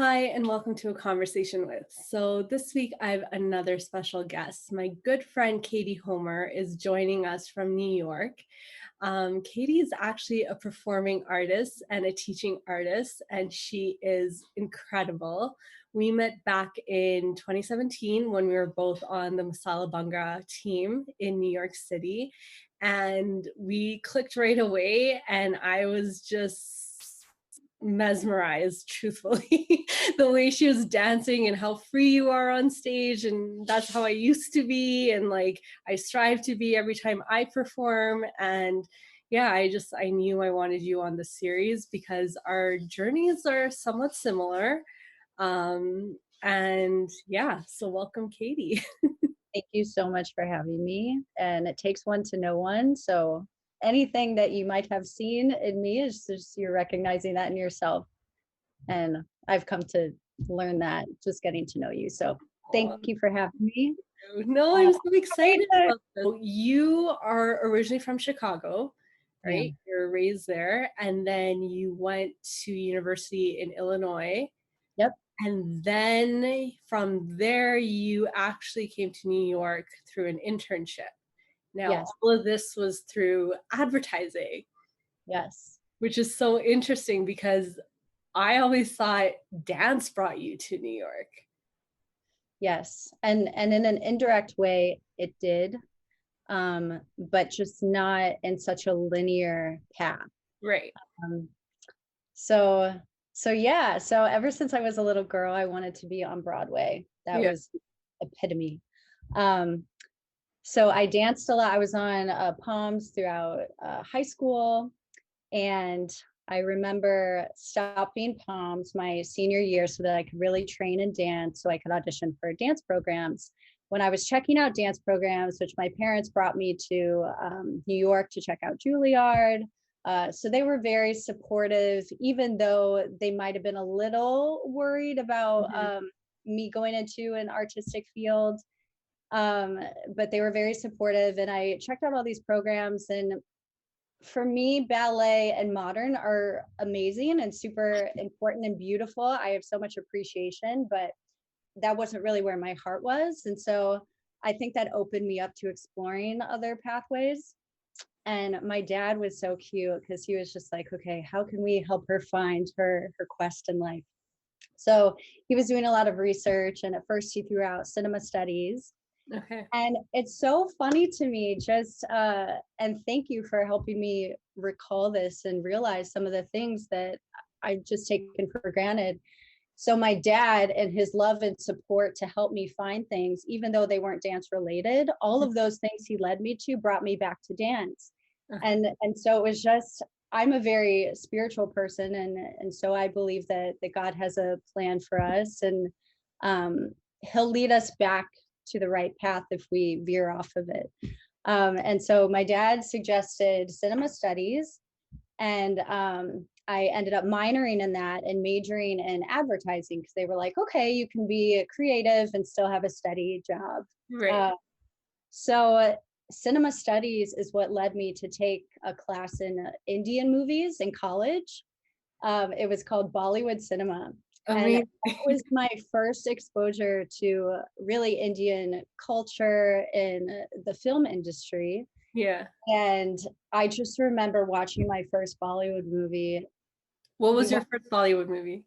Hi, and welcome to A Conversation With. So, this week I have another special guest. My good friend Katie Homer is joining us from New York. Katie is actually a performing artist and a teaching artist, and she is incredible. We met back in 2017 when we were both on the Masala Bhangra team in New York City, and we clicked right away, and I was just mesmerized, truthfully, the way she was dancing and how free you are on stage. And that's how I used to be. And like, I strive to be every time I perform. And yeah, I knew I wanted you on the series because our journeys are somewhat similar. And yeah, so welcome, Katie. Thank you so much for having me. And it takes one to know one. So anything that you might have seen in me is just you're recognizing that in yourself. And I've come to learn that just getting to know you. So thank you for having me. No, Uh, I'm so excited about this. So you are originally from Chicago, yeah. right? You're raised there, and then you went to university in Illinois. Yep. And then from there, you actually came to New York through an internship. Now, Yes. all of this was through advertising, Yes. which is so interesting because I always thought dance brought you to New York. Yes. And in an indirect way, it did. But just not in such a linear path. Right. Um, so yeah, so ever since I was a little girl, I wanted to be on Broadway. That Yeah. was epitome. Um, so I danced a lot. I was on Palms throughout high school, and I remember stopping Palms my senior year so that I could really train and dance, so I could audition for dance programs. When I was checking out dance programs, which my parents brought me to New York to check out Juilliard, so they were very supportive, even though they might have been a little worried about Mhm. me going into an artistic field. Um, but they were very supportive, and I checked out all these programs. And for me, ballet and modern are amazing and super important and beautiful. I have so much appreciation, but that wasn't really where my heart was. And so I think that opened me up to exploring other pathways. And my dad was so cute because he was just like, okay, how can we help her find her quest in life? So he was doing a lot of research, and at first he threw out cinema studies. Okay. And it's so funny to me, just and thank you for helping me recall this and realize some of the things that I've just taken for granted. So my dad and his love and support to help me find things, even though they weren't dance related, all of those things he led me to brought me back to dance. Okay. And so it was just, I'm a very spiritual person, and so I believe that God has a plan for us, and he'll lead us back to the right path if we veer off of it. And so my dad suggested cinema studies, and I ended up minoring in that and majoring in advertising because they were like, okay, you can be creative and still have a steady job. Right. Uh, so cinema studies is what led me to take a class in Indian movies in college. It was called Bollywood cinema. And Amazing. that was my first exposure to really Indian culture in the film industry. Yeah. And I just remember watching my first Bollywood movie. What We was your wa- first Bollywood movie?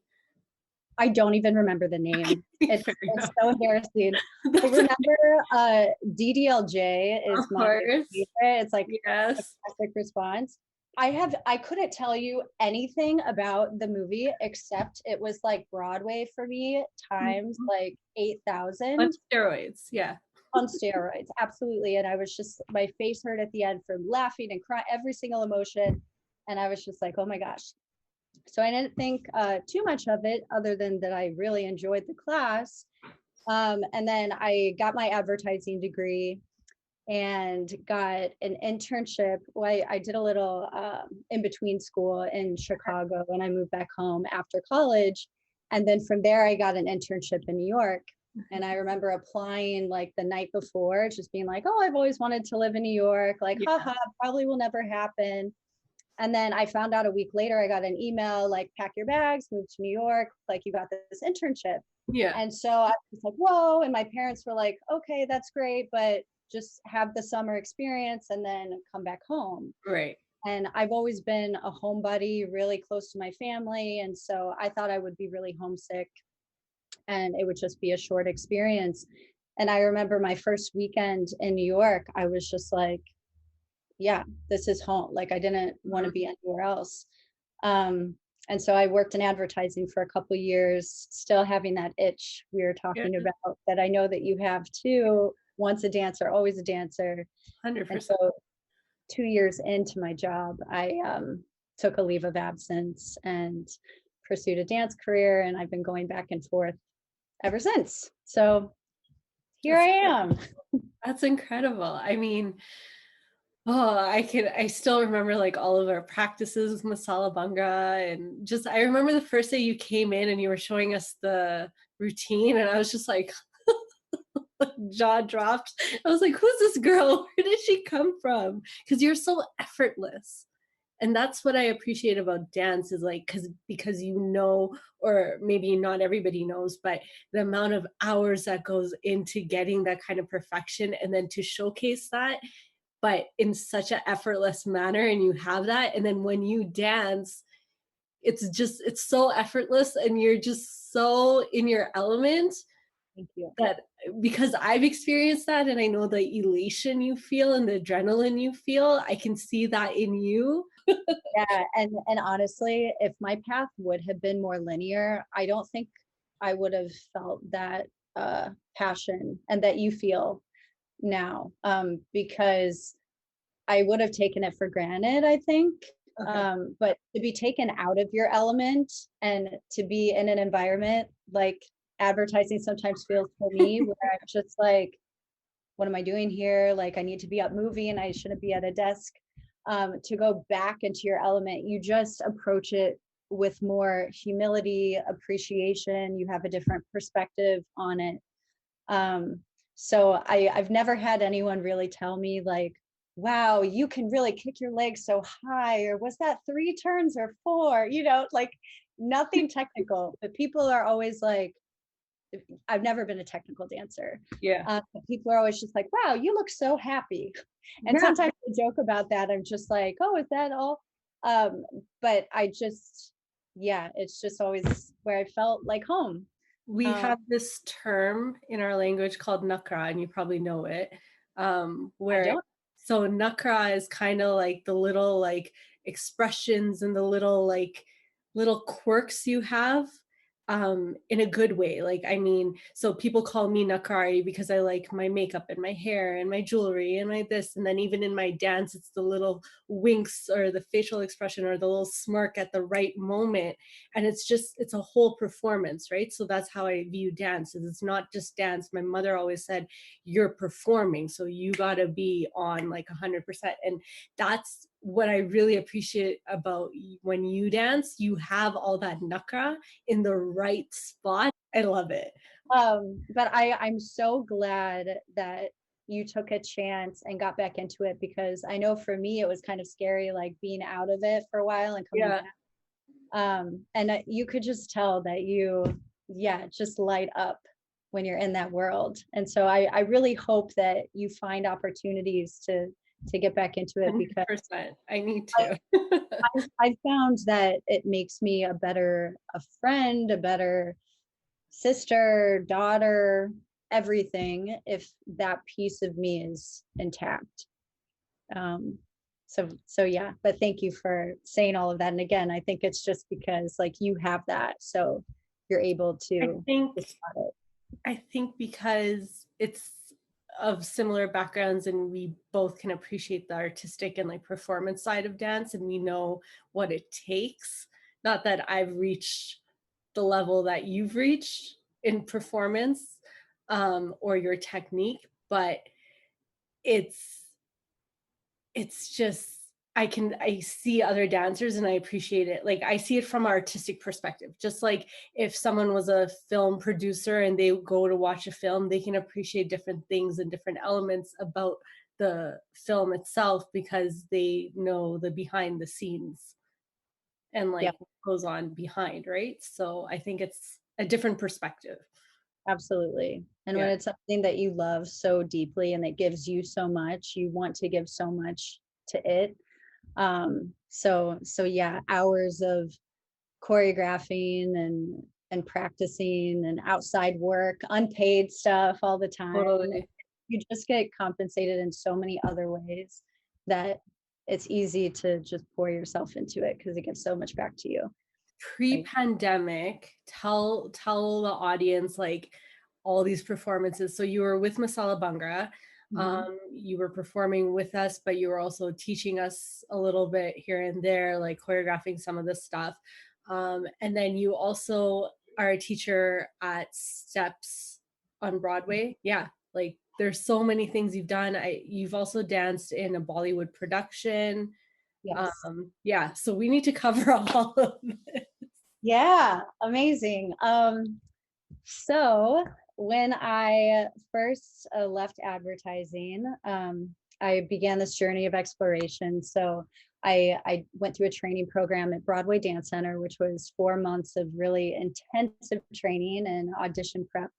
I don't even remember the name. Fair It's enough. so embarrassing. I That's remember DDLJ of is my course. favorite. It's like a Yes. classic response. I couldn't tell you anything about the movie except it was like Broadway for me times Mhm. like On 8,000 steroids. Yeah. on steroids. Absolutely. And I was just, my face hurt at the end from laughing and crying, every single emotion. And I was just like, oh my gosh. So I didn't think too much of it other than that I really enjoyed the class. And then I got my advertising degree and got an internship. Well, I did a little in between school in Chicago, and I moved back home after college. And then from there, I got an internship in New York. And I remember applying like the night before, just being like, oh, I've always wanted to live in New York. Like, Yeah. haha, probably will never happen. And then I found out a week later, I got an email like, pack your bags, move to New York, like you got this internship. Yeah. And so I was like, whoa. And my parents were like, okay, that's great, but just have the summer experience and then come back home. Right. And I've always been a homebody, really close to my family. And so I thought I would be really homesick and it would just be a short experience. And I remember my first weekend in New York, I was just like, yeah, this is home. Like I didn't want to Mhm. be anywhere else. Um, and so I worked in advertising for a couple years, still having that itch we were Yeah. talking about that I know that you have too. Once a dancer, always a dancer. And 100%. so 2 years into my job, I took a leave of absence and pursued a dance career, and I've been going back and forth ever since. So here I That's am. that's incredible. I mean, oh, I still remember like all of our practices with Masala Bhangra, and just I remember the first day you came in and you were showing us the routine and I was just like jaw dropped. I was like, who's this girl? Where did she come from? Because you're so effortless. And that's what I appreciate about dance is like because you know, or maybe not everybody knows, but the amount of hours that goes into getting that kind of perfection and then to showcase that, but in such an effortless manner, and you have that. And then when you dance, it's so effortless and you're just so in your element Thank you. that because I've experienced that and I know the elation you feel and the adrenaline you feel, I can see that in you. Yeah, and honestly, if my path would have been more linear, I don't think I would have felt that passion and that you feel now, because I would have taken it for granted, I think. Okay. But to be taken out of your element and to be in an environment like advertising sometimes feels for me, where I'm just like, what am I doing here? Like, I need to be up moving. I shouldn't be at a desk. To go back into your element, you just approach it with more humility, appreciation. You have a different perspective on it. Um, so I've never had anyone really tell me like, wow, you can really kick your legs so high, or was that 3 turns or four? Like nothing technical, but people are always like, I've never been a technical dancer. Yeah. But people are always just like, wow, you look so happy. And Yeah. sometimes I joke about that. I'm just like, oh, is that all? Um, but I just, yeah, it's just always where I felt like home. We Um, have this term in our language called nakra, and you probably know it. I Where don't, so nakra is kind of like the little like expressions and the little quirks you have in a good way. Like I mean, so people call me nakari because I like my makeup and my hair and my jewelry and my this, and then even in my dance, it's the little winks or the facial expression or the little smirk at the right moment, and it's a whole performance, right? So that's how I view dance, is it's not just dance. My mother always said you're performing, so you got to be on like 100%. And that's what I really appreciate about when you dance, you have all that nakra in the right spot. I love it. but I'm so glad that you took a chance and got back into it, because I know for me it was kind of scary, like being out of it for a while and coming Yeah. back. And you could just tell that you, yeah, just light up when you're in that world. And so I really hope that you find opportunities to get back into it, because 100%. I need I, to. I found that it makes me a friend, a better sister, daughter, everything, if that piece of me is intact. Um, so yeah, but thank you for saying all of that. And again, I think it's just because like you have that, so you're able I to think spot it. I think because it's of similar backgrounds and we both can appreciate the artistic and like performance side of dance and we know what it takes. Not that I've reached the level that you've reached in performance or your technique, but it's it's just I see other dancers and I appreciate it. Like I see it from an artistic perspective. Just like if someone was a film producer and they go to watch a film, they can appreciate different things and different elements about the film itself because they know the behind the scenes and Yeah, like what goes on behind, right? So I think it's a different perspective. absolutely. And when Yeah, it's something that you love so deeply and that gives you so much, you want to give so much to it. So yeah, hours of choreographing and practicing and outside work, unpaid stuff all the time. totally. You just get compensated in so many other ways that it's easy to just pour yourself into it because it gives so much back to you. Like, Pre-pandemic, tell the audience like all these performances. So you were with Masala Bhangra. mhm. You were performing with us, but you were also teaching us a little bit here and there, like choreographing some of the stuff. And then you also are a teacher at Steps on Broadway. Yeah, like there's so many things you've done. You've also danced in a Bollywood production. Yes. Yeah, so we need to cover all of it. Yeah, amazing. So when I first left advertising, I began this journey of exploration. So I went through a training program at Broadway Dance Center, which was 4 months of really intensive training and audition prep.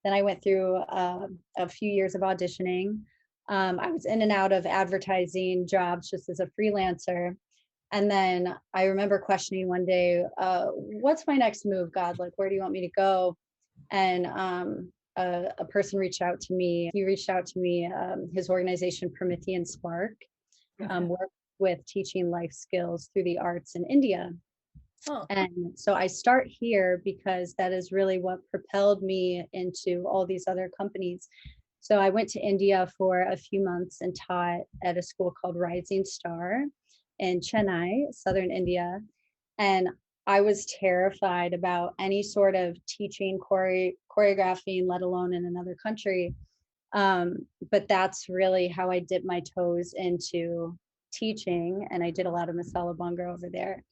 Then I went through a few years of auditioning. I was in and out of advertising jobs just as a freelancer. And then I remember questioning one day, what's my next move, God? Like, where do you want me to go? And a person reached out to me. He reached out to me. His organization, Promethean Spark, Okay. worked with teaching life skills through the arts in India. Oh, And so I start here because that is really what propelled me into all these other companies. So I went to India for a few months and taught at a school called Rising Star in Chennai, southern India. And I was terrified about any sort of teaching choreographing, let alone in another country. But that's really how I dipped my toes into teaching. And I did a lot of Masala Bhangra over there.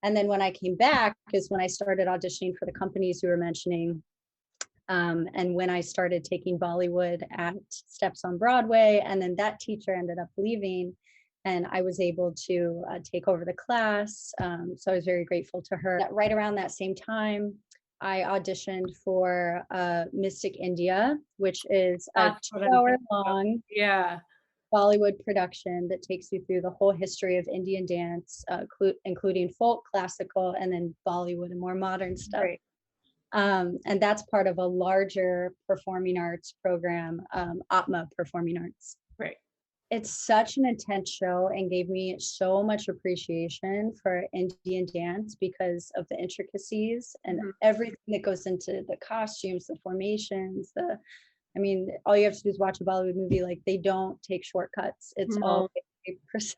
And then when I came back is when I started auditioning for the companies you were mentioning. And when I started taking Bollywood at Steps on Broadway, and then that teacher ended up leaving, and I was able to take over the class. So I was very grateful to her. Right around that same time, I auditioned for Mystic India, which is a that's what I'm 2 hour thinking of. long Yeah, Bollywood production that takes you through the whole history of Indian dance, including folk, classical, and then Bollywood and more modern stuff. right, And that's part of a larger performing arts program, Atma Performing Arts. right. It's such an intense show and gave me so much appreciation for Indian dance because of the intricacies and Mhm. everything that goes into the costumes, the formations, I mean, all you have to do is watch a Bollywood movie. Like they don't take shortcuts. It's all No, very precise.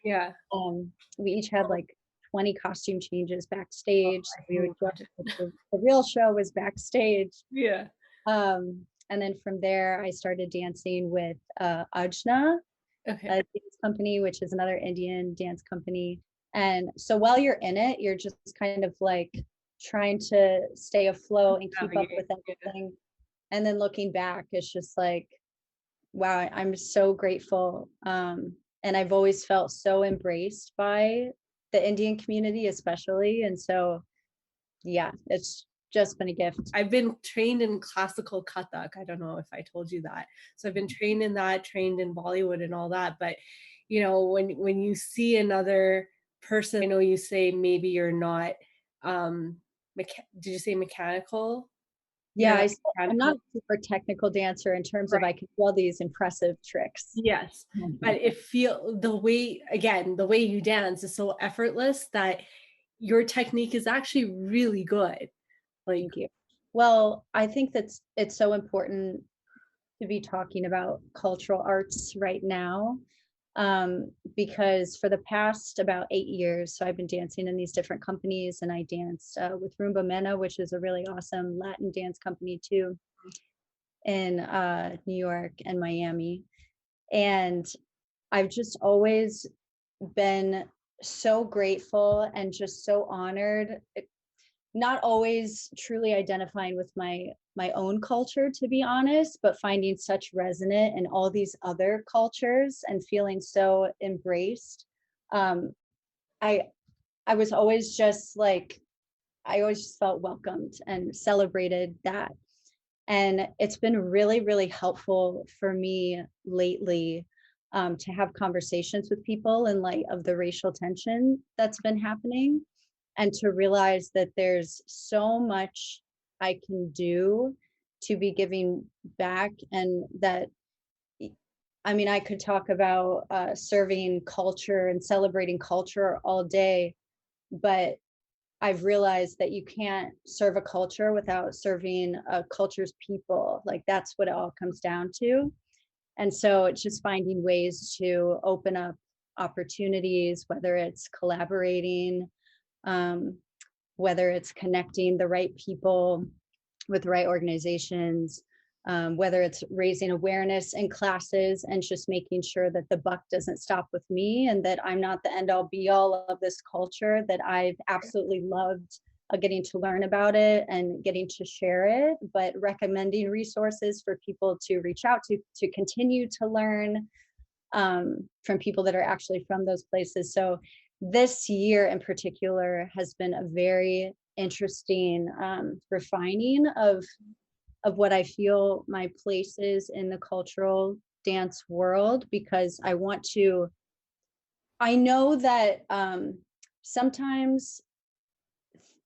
yeah. We each had Oh, like 20 costume changes oh, backstage. I We can would go, imagine. the real show was backstage. Yeah. And then from there, I started dancing with Ajna, a Okay. dance company, which is another Indian dance company. And so while you're in it, you're just kind of like trying to stay afloat and keep up Navigate. with Yeah. everything. And then looking back, it's just like, wow, I'm so grateful. And I've always felt so embraced by the Indian community, especially. And so, yeah, it's just been a gift. I've been trained in classical Kathak. I don't know if I told you that. So I've been trained in that, trained in Bollywood and all that. But when you see another person, I know you say maybe you're not did you say mechanical? You're Yeah, not I'm not mechanical. a super technical dancer in terms of Right. I can do all these impressive tricks. Yes. But it feel the way again, the way you dance is so effortless that your technique is actually really good. Like, Thank you. Well, I think it's so important to be talking about cultural arts right now, because for the past about 8 years, so I've been dancing in these different companies, and I danced with Rumba Mena, which is a really awesome Latin dance company too, in New York and Miami. And I've just always been so grateful and just so honored, not always truly identifying with my own culture, to be honest, but finding such resonant in all these other cultures and feeling so embraced. Um, I I was always just like, I always just felt welcomed and celebrated that. And it's been really, really helpful for me lately, to have conversations with people in light of the racial tension that's been happening, and to realize that there's so much I can do to be giving back, and that I mean, I could talk about serving culture and celebrating culture all day, but I've realized that you can't serve a culture without serving a culture's people. Like, that's what it all comes down to. And so it's just finding ways to open up opportunities, whether it's collaborating, um, whether it's connecting the right people with the right organizations, whether it's raising awareness in classes and just making sure that the buck doesn't stop with me, and that I'm not the end all be all of this culture, that I've absolutely loved getting to learn about it and getting to share it, but recommending resources for people to reach out to continue to learn, from people that are actually from those places. So this year in particular has been a very interesting, refining of what I feel my place is in the cultural dance world, because I know that, sometimes,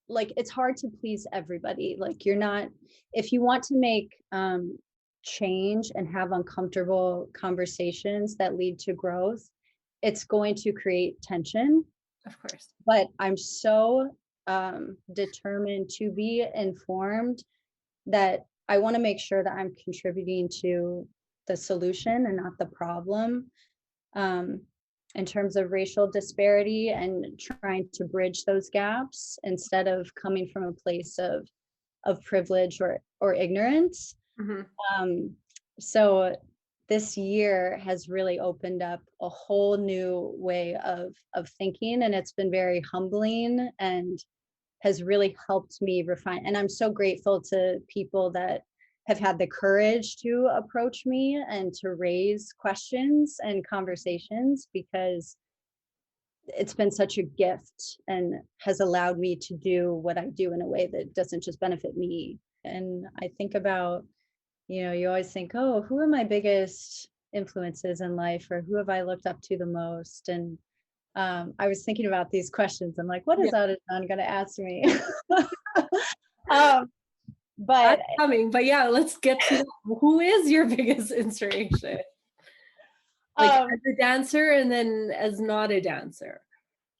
like, it's hard to please everybody. Like, you're not, if you want to make, change and have uncomfortable conversations that lead to growth, it's going to create tension. Of course. But I'm so, determined to be informed, that I want to make sure that I'm contributing to the solution and not the problem, um, in terms of racial disparity, and trying to bridge those gaps instead of coming from a place of privilege or ignorance. Mhm. Um, so this year has really opened up a whole new way of thinking, and it's been very humbling and has really helped me refine. And I'm so grateful to people that have had the courage to approach me and to raise questions and conversations, because it's been such a gift and has allowed me to do what I do in a way that doesn't just benefit me. And I think about, you always think, oh, who are my biggest influences in life, or who have I looked up to the most? And I was thinking about these questions. I'm like, what Yeah, is Audison going to ask me? um, that's but coming. But yeah, let's get to that. Who is your biggest inspiration? Like um, as a dancer and then as not a dancer,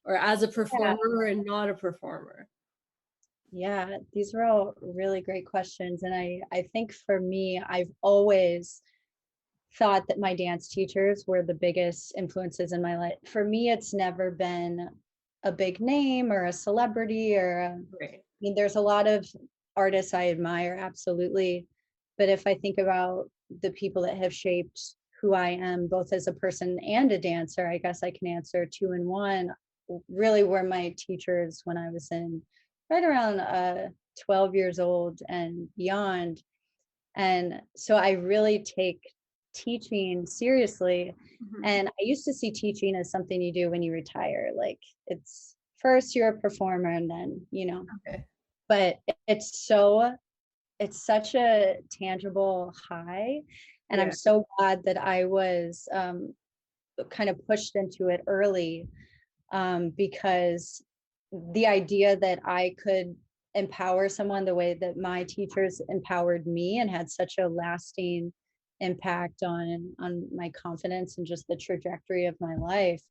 or as a yeah, performer and not a performer? yeah, these were all really great questions. And I think for me, I've always thought that my dance teachers were the biggest influences in my life. For me, it's never been a big name or a celebrity Right. I mean, there's a lot of artists I admire, absolutely. But if I think about the people that have shaped who I am, both as a person and a dancer, I guess I can answer two in one. Really were my teachers when I was in right around 12 years old and beyond. And so I really take teaching seriously. Mhm. And I used to see teaching as something you do when you retire. Like, it's first you're a performer, and then, Okay. but it's such a tangible high. And I'm Yeah. so glad that I was, kind of pushed into it early, because the idea that I could empower someone the way that my teachers empowered me and had such a lasting impact on my confidence and just the trajectory of my life,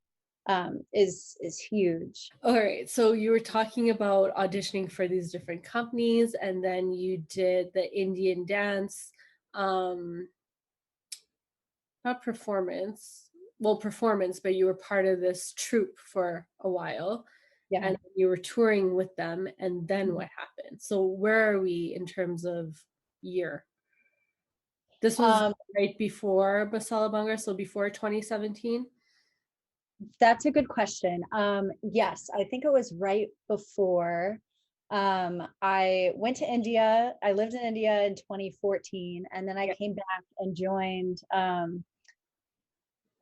is huge. All right. So you were talking about auditioning for these different companies, and then you did the Indian dance, um, not performance, well, performance, but you were part of this troupe for a while, Yeah. and you were touring with them. And then what happened? So where are we in terms of year? This was Um, right before Basala Bangar, so before 2017. that's a good question. Yes, I think it was right before. I went to India. I lived in India in 2014, and then I Yeah. came back and joined.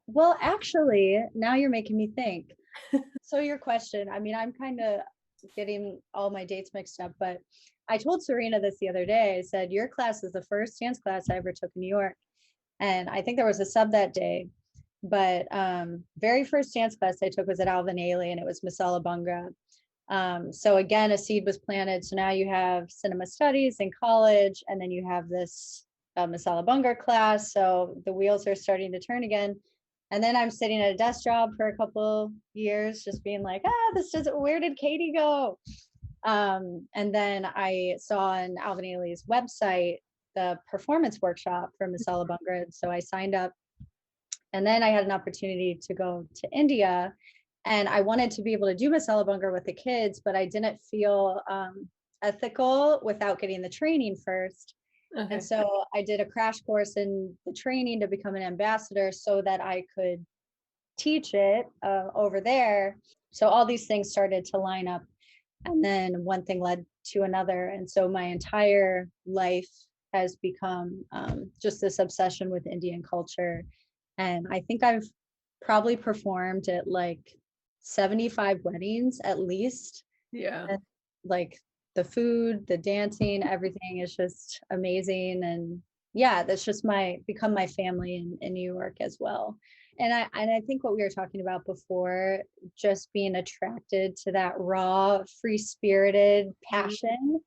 Well, actually, now you're making me think. So your question, I mean, I'm kind of getting all my dates mixed up, but I told Serena this the other day. I said, your class is the first dance class I ever took in New York. And I think there was a sub that day, but very first dance class I took was at Alvin Ailey, and it was Masala Bunga. So again, a seed was planted. So now you have cinema studies in college, and then you have this Masala Bunga class. So the wheels are starting to turn again. And then I'm sitting at a desk job for a couple years, just being like, this doesn't, where did Katie go? And then I saw on Alvin Ailey's website the performance workshop for Masala Bunga. So I signed up, and then I had an opportunity to go to India, and I wanted to be able to do Masala Bunga with the kids, but I didn't feel ethical without getting the training first. And Okay. so I did a crash course in the training to become an ambassador so that I could teach it over there. So all these things started to line up. And then one thing led to another. And so my entire life has become just this obsession with Indian culture. And I think I've probably performed at like 75 weddings at least. Yeah. And like the food, the dancing, everything is just amazing. And yeah, that's just become my family in New York as well. And I think what we were talking about before, just being attracted to that raw, free spirited Mhm. passion,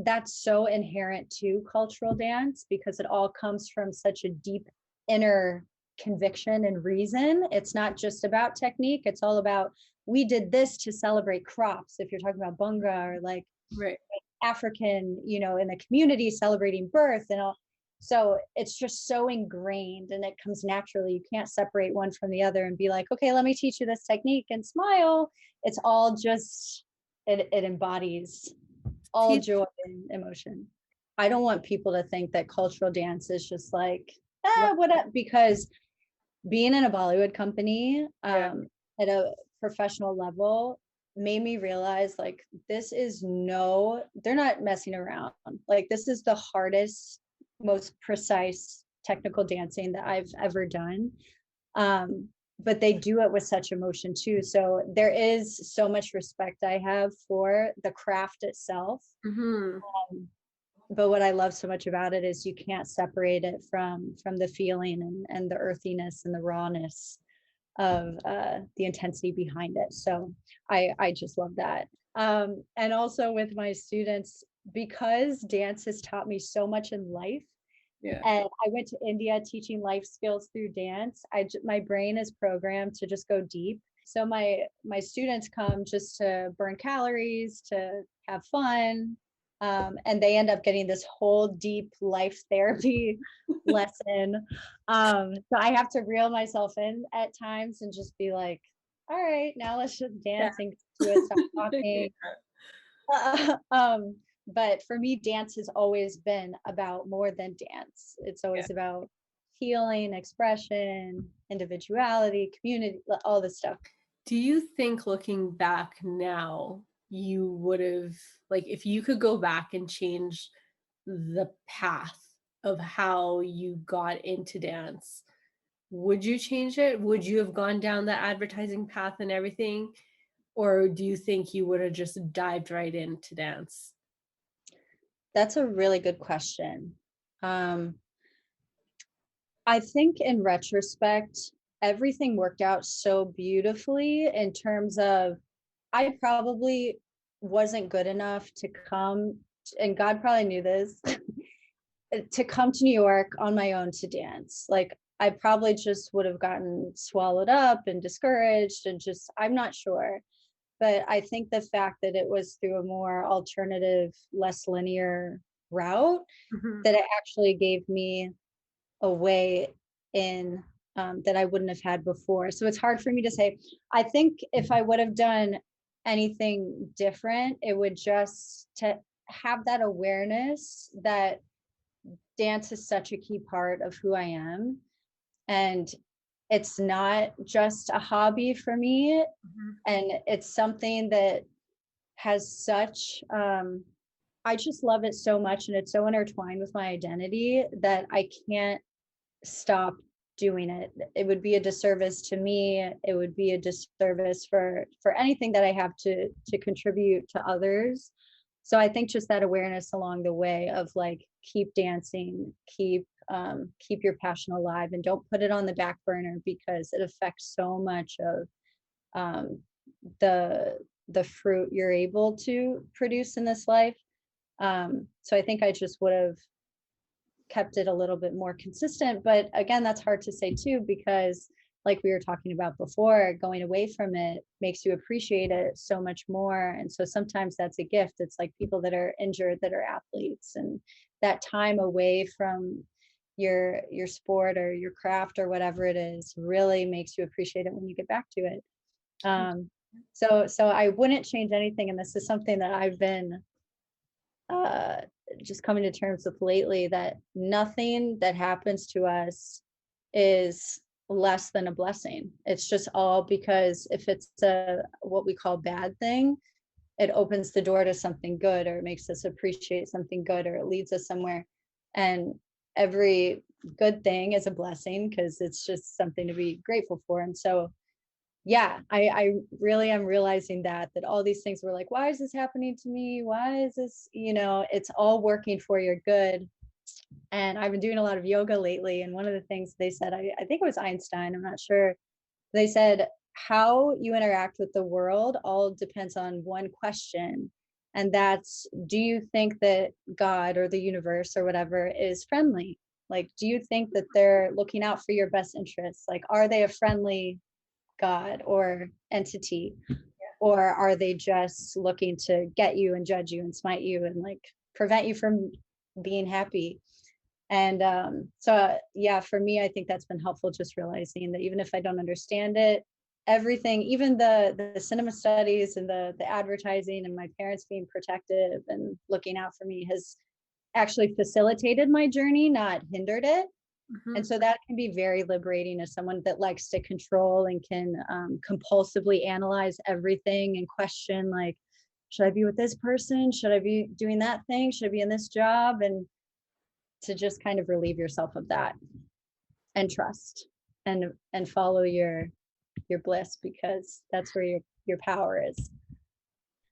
that's so inherent to cultural dance because it all comes from such a deep inner conviction and reason. It's not just about technique, it's all about we did this to celebrate crops. If you're talking about bunga or like Right. African, in the community celebrating birth and all. So it's just so ingrained and it comes naturally. You can't separate one from the other and be like, okay, let me teach you this technique and smile. It's all just, it embodies all Teach. joy and emotion. I don't want people to think that cultural dance is just like, Right. what up? Because being in a Bollywood company Yeah. at a professional level made me realize like this is no, they're not messing around. Like this is the hardest, most precise technical dancing that I've ever done. But they do it with such emotion too. So there is so much respect I have for the craft itself. Hmm. But what I love so much about it is you can't separate it from the feeling and the earthiness and the rawness of the intensity behind it. So I just love that. And also with my students, because dance has taught me so much in life, Yeah. and I went to India teaching life skills through dance. My brain is programmed to just go deep. So my students come just to burn calories, to have fun, and they end up getting this whole deep life therapy lesson. So I have to reel myself in at times and just be like, "All right, now let's just Yeah. dance and get to it. Stop Yeah. talking." um, but for me, dance has always been about more than dance. It's Yeah. always about healing, expression, individuality, community, all this stuff. Do you think looking back now, you would have, like, if you could go back and change the path of how you got into dance, would you change it? Would you have gone down the advertising path and everything? Or do you think you would have just dived right into dance? That's a really good question. Um, I think in retrospect, everything worked out so beautifully in terms of I probably wasn't good enough to come, and God probably knew this, to come to New York on my own to dance. Like I probably just would have gotten swallowed up and discouraged and just I'm not sure. But I think the fact that it was through a more alternative, less linear route Mhm. that it actually gave me a way in that I wouldn't have had before. So it's hard for me to say. I think if I would have done anything different, it would just to have that awareness that dance is such a key part of who I am. And it's not just a hobby for me. Mhm. And it's something that has such I just love it so much, and it's so intertwined with my identity that I can't stop doing it. It would be a disservice to me. It would be a disservice for anything that I have to contribute to others. So I think just that awareness along the way of like keep dancing, keep your passion alive, and don't put it on the back burner because it affects so much of um, the fruit you're able to produce in this life. So I think I just would have kept it a little bit more consistent. But again, that's hard to say too, because like we were talking about before, going away from it makes you appreciate it so much more. And so sometimes that's a gift. It's like people that are injured, that are athletes, and that time away from your sport or your craft or whatever it is really makes you appreciate it when you get back to it. So I wouldn't change anything. And this is something that I've been uh, just coming to terms with lately, that nothing that happens to us is less than a blessing. It's just all because if it's a what we call bad thing, it opens the door to something good, or it makes us appreciate something good, or it leads us somewhere. And every good thing is a blessing because it's just something to be grateful for. And so yeah, I really am realizing that all these things were like, why is this happening to me? Why is this, it's all working for your good. And I've been doing a lot of yoga lately. And one of the things they said, I think it was Einstein, I'm not sure. They said, how you interact with the world all depends on one question. And that's, do you think that God or the universe or whatever is friendly? Like, do you think that they're looking out for your best interests? Like, are they a friendly God or entity? Or are they just looking to get you and judge you and smite you and like prevent you from being happy? And so yeah, for me, I think that's been helpful, just realizing that even if I don't understand it, everything, even the cinema studies and the advertising and my parents being protective and looking out for me has actually facilitated my journey, not hindered it. And Mhm. so that can be very liberating as someone that likes to control and can compulsively analyze everything and question, like, should I be with this person? Should I be doing that thing? Should I be in this job? And to just kind of relieve yourself of that and trust and follow your bliss, because that's where your power is.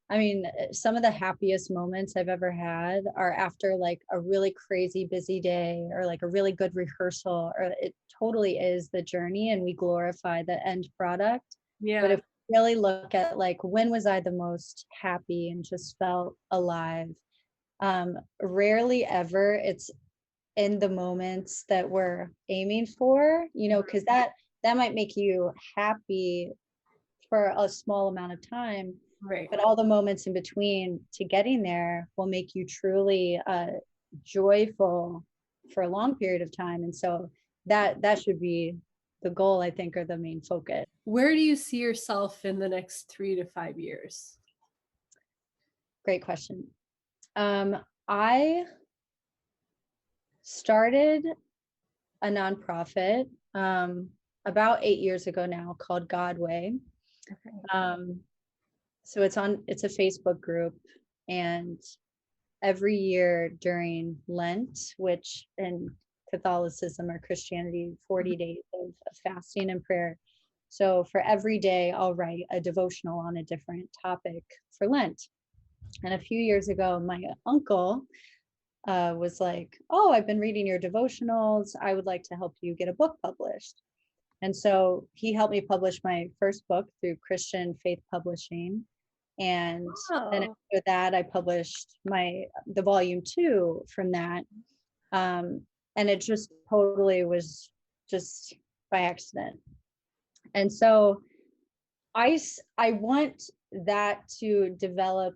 I mean, some of the happiest moments I've ever had are after like a really crazy busy day or like a really good rehearsal, or it totally is the journey and we glorify the end product. But Yeah. if we really look at like, when was I the most happy and just felt alive? Rarely ever. It's in the moments that we're aiming for, because that might make you happy for a small amount of time, Right. but all the moments in between to getting there will make you truly joyful for a long period of time. And so that should be the goal, I think, or the main focus. Where do you see yourself in the next 3 to 5 years? Great question. I started a nonprofit about 8 years ago now called Godway. Okay. So it's a Facebook group, and every year during Lent, which in Catholicism or Christianity, 40 days of fasting and prayer. So for every day, I'll write a devotional on a different topic for Lent. And a few years ago, my uncle was like, oh, I've been reading your devotionals. I would like to help you get a book published. And so he helped me publish my first book through Christian Faith Publishing. And then Oh, after that, I published the volume 2 from that. And it just totally was just by accident. And so I want that to develop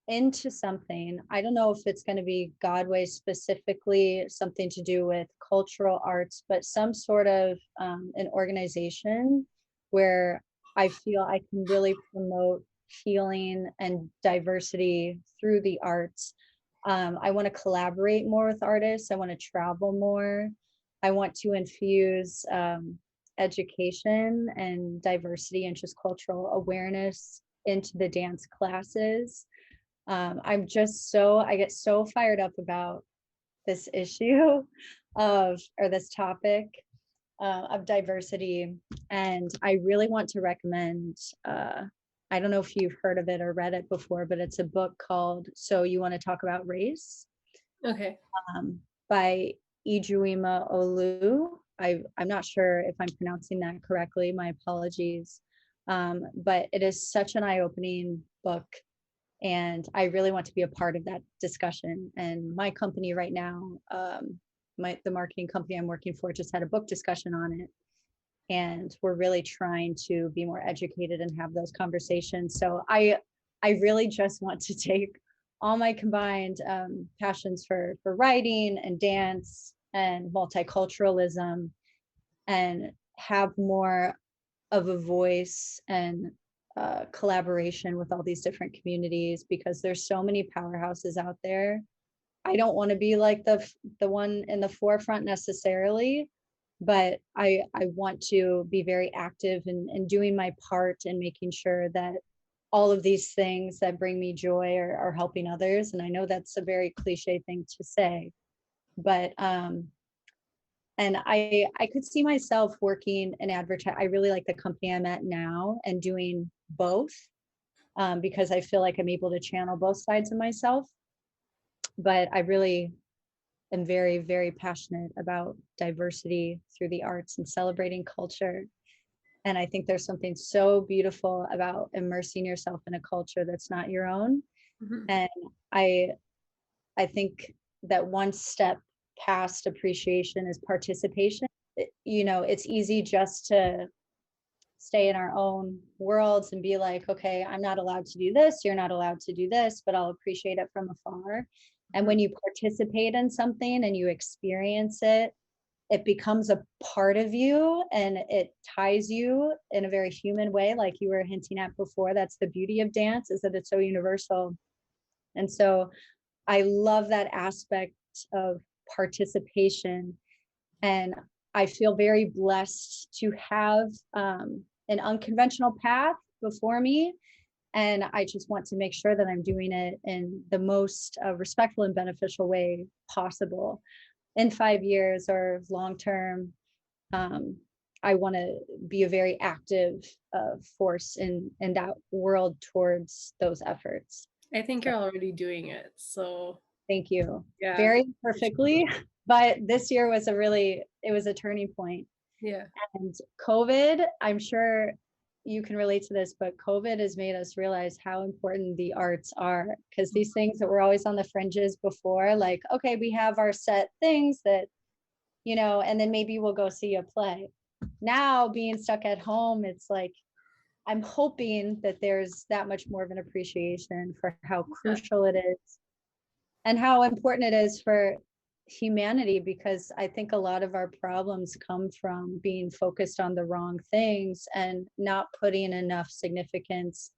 into something. I don't know if it's going to be Godway specifically, something to do with cultural arts, but some sort of an organization where I feel I can really promote healing and diversity through the arts. I want to collaborate more with artists. I want to travel more. I want to infuse education and diversity and just cultural awareness into the dance classes. I get so fired up about this issue or this topic of diversity. And I really want to recommend, I don't know if you've heard of it or read it before, but it's a book called So You Want to Talk About Race, Okay. by Ijuima Olu. I'm not sure if I'm pronouncing that correctly. My apologies. But it is such an eye-opening book. And I really want to be a part of that discussion. And my company right now, the marketing company I'm working for, just had a book discussion on it. And we're really trying to be more educated and have those conversations. So I really just want to take all my combined passions for writing and dance and multiculturalism and have more of a voice and collaboration with all these different communities, because there's so many powerhouses out there. I don't want to be like the one in the forefront necessarily, but I want to be very active in doing my part and making sure that all of these things that bring me joy are helping others. And I know that's a very cliche thing to say, but and I could see myself working in advertise. I really like the company I'm at now and doing both, because I feel like I'm able to channel both sides of myself. But I really am very, very passionate about diversity through the arts and celebrating culture. And I think there's something so beautiful about immersing yourself in a culture that's not your own. Mhm. And I I think that one step past appreciation is participation. It's easy just to stay in our own worlds and be like, okay, I'm not allowed to do this, you're not allowed to do this, but I'll appreciate it from afar. And Mhm. when you participate in something and you experience it, it becomes a part of you and it ties you in a very human way, like you were hinting at before. That's the beauty of dance, is that it's so universal. And so I love that aspect of participation. And I feel very blessed to have an unconventional path before me. And I just want to make sure that I'm doing it in the most respectful and beneficial way possible. In 5 years or long term, um, I want to be a very active force in that world towards those efforts. I think So you're already doing it. So thank you. yeah. Very perfectly. But this year was it was a turning point. Yeah. And COVID, I'm sure you can relate to this, but COVID has made us realize how important the arts are. Because these things that were always on the fringes before, like, okay, we have our set things that, and then maybe we'll go see a play. Now, being stuck at home, it's like, I'm hoping that there's that much more of an appreciation for how Yeah. crucial it is and how important it is for humanity, because I think a lot of our problems come from being focused on the wrong things and not putting enough significance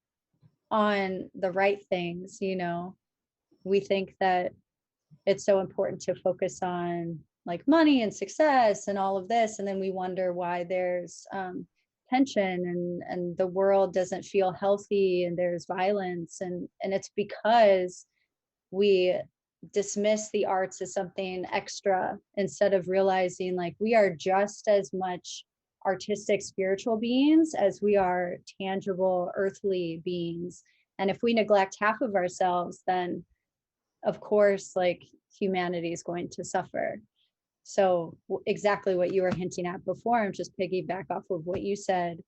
on the right things. We think that it's so important to focus on like money and success and all of this, and then we wonder why there's tension and the world doesn't feel healthy and there's violence, and it's because we dismiss the arts as something extra instead of realizing like we are just as much artistic spiritual beings as we are tangible earthly beings. And if we neglect half of ourselves, then of course like humanity is going to suffer. So exactly what you were hinting at before, I'm just piggyback off of what you said,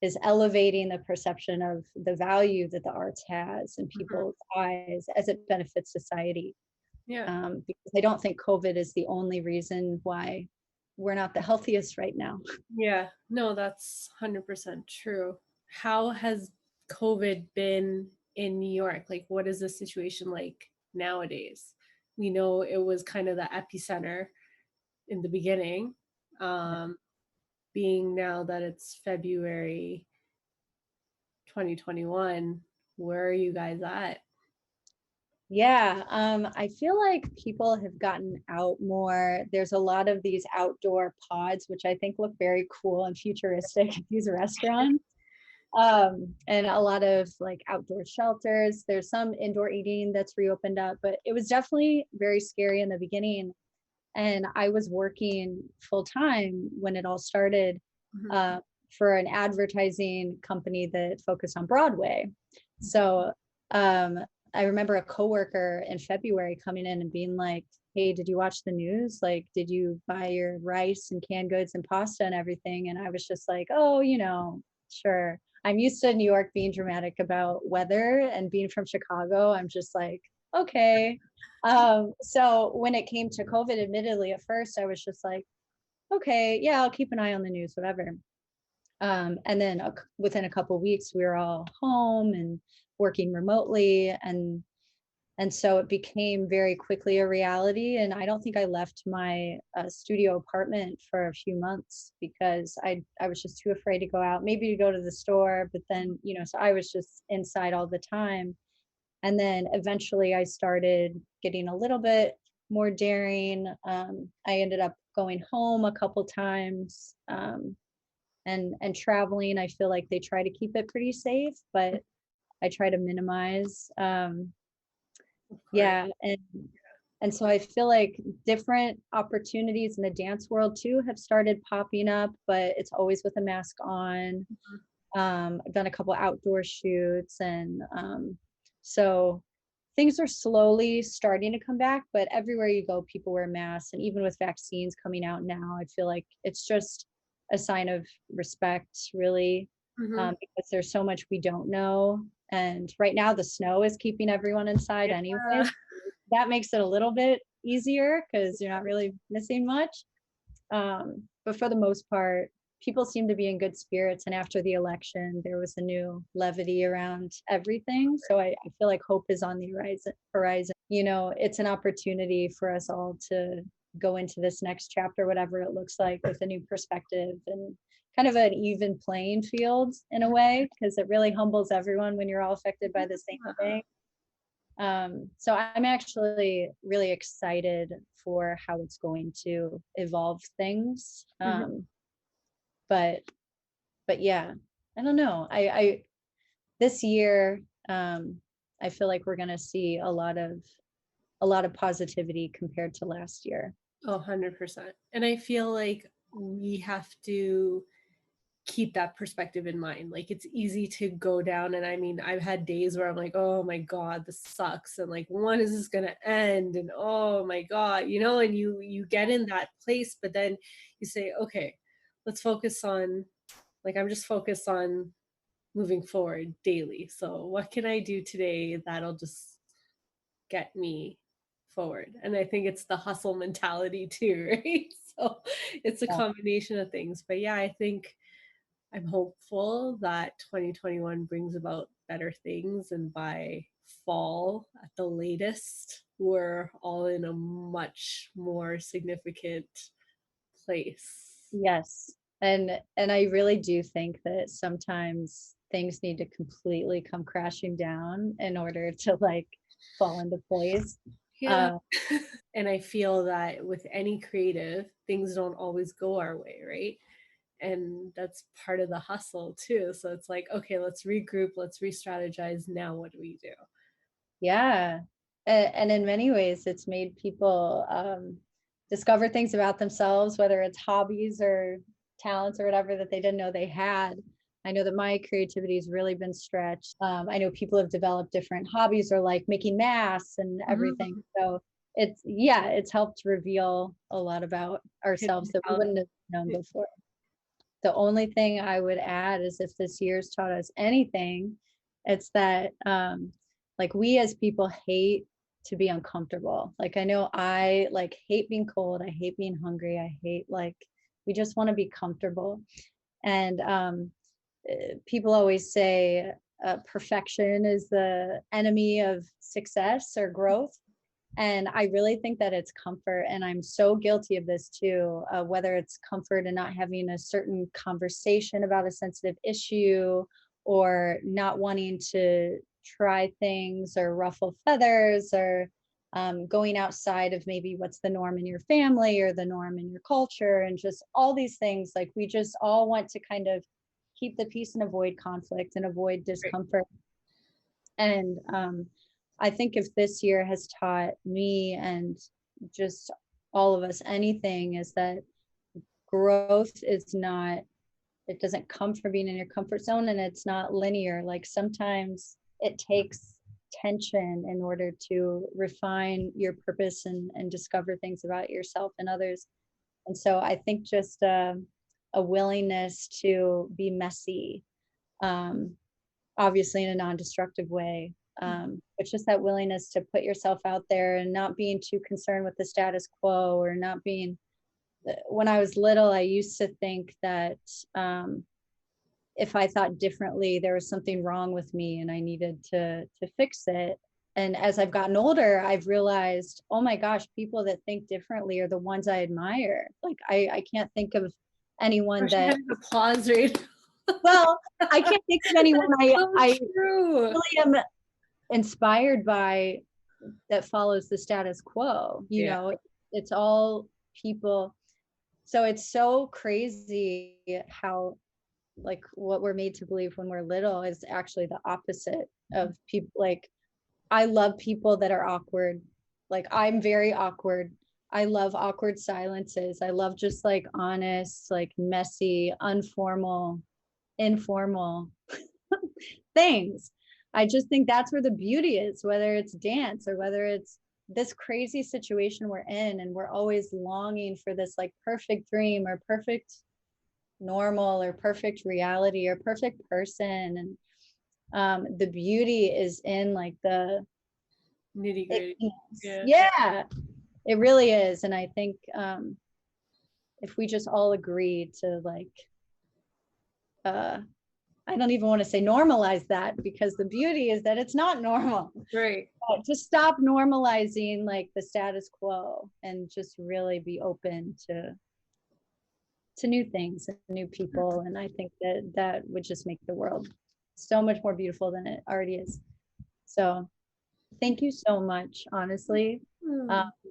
is elevating the perception of the value that the arts has in Mhm. people's eyes as it benefits society. Yeah. Because I don't think COVID is the only reason why we're not the healthiest right now. Yeah. No, that's 100% true. How has COVID been in New York? Like, what is the situation like nowadays? We know it was kind of the epicenter in the beginning. Um, Being now that it's February 2021, where are you guys at? Yeah, I feel like people have gotten out more. There's a lot of these outdoor pods, which I think look very cool and futuristic at these restaurants. And a lot of like outdoor shelters. There's some indoor eating that's reopened up, but it was definitely very scary in the beginning. And I was working full time when it all started, Mhm. uh, for an advertising company that focused on Broadway. So um, I remember a coworker in February coming in and being like, "Hey, did you watch the news? Like, did you buy your rice and canned goods and pasta and everything?" And I was just like, "Oh, sure." I'm used to New York being dramatic about weather, and being from Chicago, I'm just like, okay. So when it came to COVID, admittedly, at first I was just like, okay, yeah, I'll keep an eye on the news, whatever. And then within a couple of weeks, we were all home and working remotely, and so it became very quickly a reality. And I don't think I left my studio apartment for a few months because I was just too afraid to go out, maybe to go to the store, but then so I was just inside all the time. And then eventually I started getting a little bit more daring. I ended up going home a couple times, and traveling. I feel like they try to keep it pretty safe, but I try to minimize. Of course. Yeah, and so I feel like different opportunities in the dance world too have started popping up, but it's always with a mask on. Mhm. I've done a couple outdoor shoots, and so things are slowly starting to come back, but everywhere you go, people wear masks. And even with vaccines coming out now, I feel like it's just a sign of respect, really, Mhm. because there's so much we don't know. And right now, the snow is keeping everyone inside anyway. Yeah. That makes it a little bit easier because you're not really missing much. But for the most part, people seem to be in good spirits. And after the election, there was a new levity around everything. So I feel like hope is on the horizon. It's an opportunity for us all to go into this next chapter, whatever it looks like, with a new perspective and kind of an even playing field in a way, because it really humbles everyone when you're all affected by the same thing. So I'm actually really excited for how it's going to evolve things. Mhm. But yeah, I don't know. I This year, I feel like we're gonna see a lot of positivity compared to last year. Oh, 100%. And I feel like we have to keep that perspective in mind. Like it's easy to go down, and I mean, I've had days where I'm like, "Oh my god, this sucks." And like, when is this going to end? And oh my god, and you get in that place, but then you say, "Okay, let's focus on I'm just focused on moving forward daily. So what can I do today that'll just get me forward?" And I think it's the hustle mentality too, right? So it's a Yeah. combination of things. But yeah, I think I'm hopeful that 2021 brings about better things, and by fall at the latest, we're all in a much more significant place. Yes. And I really do think that sometimes things need to completely come crashing down in order to like fall into place. Yeah. Uh, And I feel that with any creative, things don't always go our way, right? And that's part of the hustle too. So it's like, okay, let's regroup, let's re-strategize. Now what do we do? Yeah. And in many ways, it's made people discover things about themselves, whether it's hobbies or talents or whatever that they didn't know they had. I know that my creativity has really been stretched. I know people have developed different hobbies, or like making masks and everything. Mhm. So it's helped reveal a lot about Hidden ourselves that we talent. wouldn't have known before. The only thing I would add is, if this year's taught us anything, it's that like, we as people hate to be uncomfortable. Like, I know I like hate being cold, I hate being hungry, I hate, like, we just want to be comfortable. And people always say perfection is the enemy of success or growth. And I really think that it's comfort. And I'm so guilty of this too, whether it's comfort in not having a certain conversation about a sensitive issue, or not wanting to try things or ruffle feathers, or going outside of maybe what's the norm in your family or the norm in your culture. And just all these things, like, we just all want to kind of keep the peace and avoid conflict and avoid Right. discomfort. And I think if this year has taught me and just all of us anything, is that growth is not, it doesn't come from being in your comfort zone, and it's not linear. Like sometimes it takes tension in order to refine your purpose and discover things about yourself and others. And so I think just a willingness to be messy, um, obviously in a non-destructive way, but just that willingness to put yourself out there and not being too concerned with the status quo, or not being, when I was little, I used to think that if I thought differently, there was something wrong with me and I needed to fix it. And as I've gotten older, I've realized, oh my gosh, people that think differently are the ones I admire. Like I can't think of anyone Gosh, I had that, an applause right. well, I can't think of anyone So I true. really am inspired by that follows the status quo. You Yeah. know, it's all people. So it's so crazy how, like, what we're made to believe when we're little is actually the opposite of people. Like, I love people that are awkward. Like, I'm very awkward. I love awkward silences. I love just like honest, like messy, informal things. I just think that's where the beauty is, whether it's dance or whether it's this crazy situation we're in, and we're always longing for this like perfect dream or perfect normal or perfect reality or perfect person. And the beauty is in like the Nitty gritty. thickness. Yeah. Yeah, it really is. And I think if we just all agree to like uh I don't even want to say normalize that, because the beauty is that it's not normal. Right. Just stop normalizing like the status quo and just really be open to new things and new people. And I think that that would just make the world so much more beautiful than it already is. So thank you so much, honestly. Um, Hmm.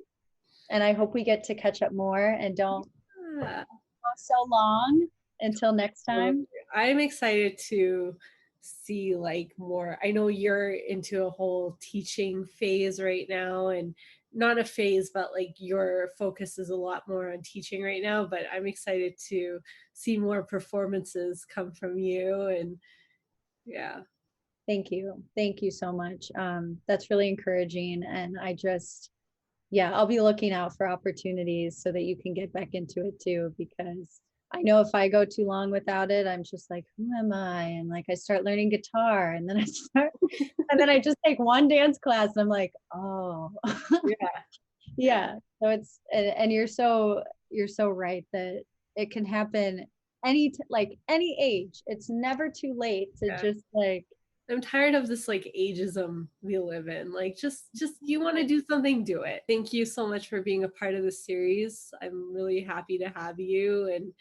and I hope we get to catch up more, and don't Yeah. go so long until next time. I'm excited to see like more. I know you're into a whole teaching phase right now, and not a phase, but like your focus is a lot more on teaching right now. But I'm excited to see more performances come from you. And yeah, Thank you. Thank you so much. That's really encouraging. And I just, yeah, I'll be looking out for opportunities so that you can get back into it too, because I know if I go too long without it, I'm just like, who am I? And like I start learning guitar, and then I start, and then I just take one dance class and I'm like, oh, yeah, yeah, yeah. So it's, and you're so right that it can happen like any age. It's never too late to yeah. just like, I'm tired of this like ageism we live in. Like just you want to do something, do it. Thank you so much for being a part of this series. I'm really happy to have you, and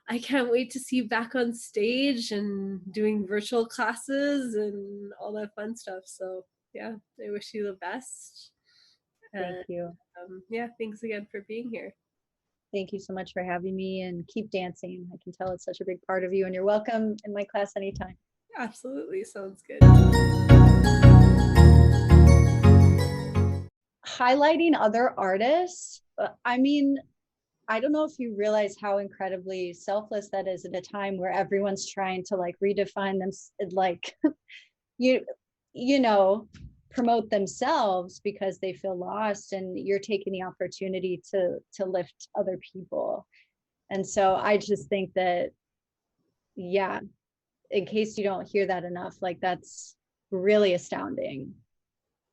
I can't wait to see you back on stage and doing virtual classes and all that fun stuff. So yeah, I wish you the best. thank And you. yeah, thanks again for being here. Thank you so much for having me, and keep dancing. I can tell it's such a big part of you, and you're welcome in my class anytime. Absolutely, sounds good. Highlighting other artists, I mean, I don't know if you realize how incredibly selfless that is at a time where everyone's trying to like redefine them, like you you know, promote themselves because they feel lost, and you're taking the opportunity to lift other people. And so I just think that, yeah, in case you don't hear that enough, like that's really astounding.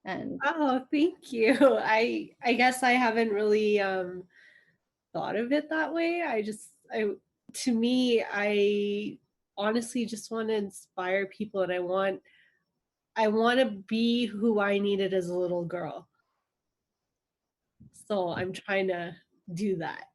And Oh, thank you. I guess I haven't really thought of it that way. I to me, I honestly just want to inspire people, and I want to be who I needed as a little girl. So I'm trying to do that.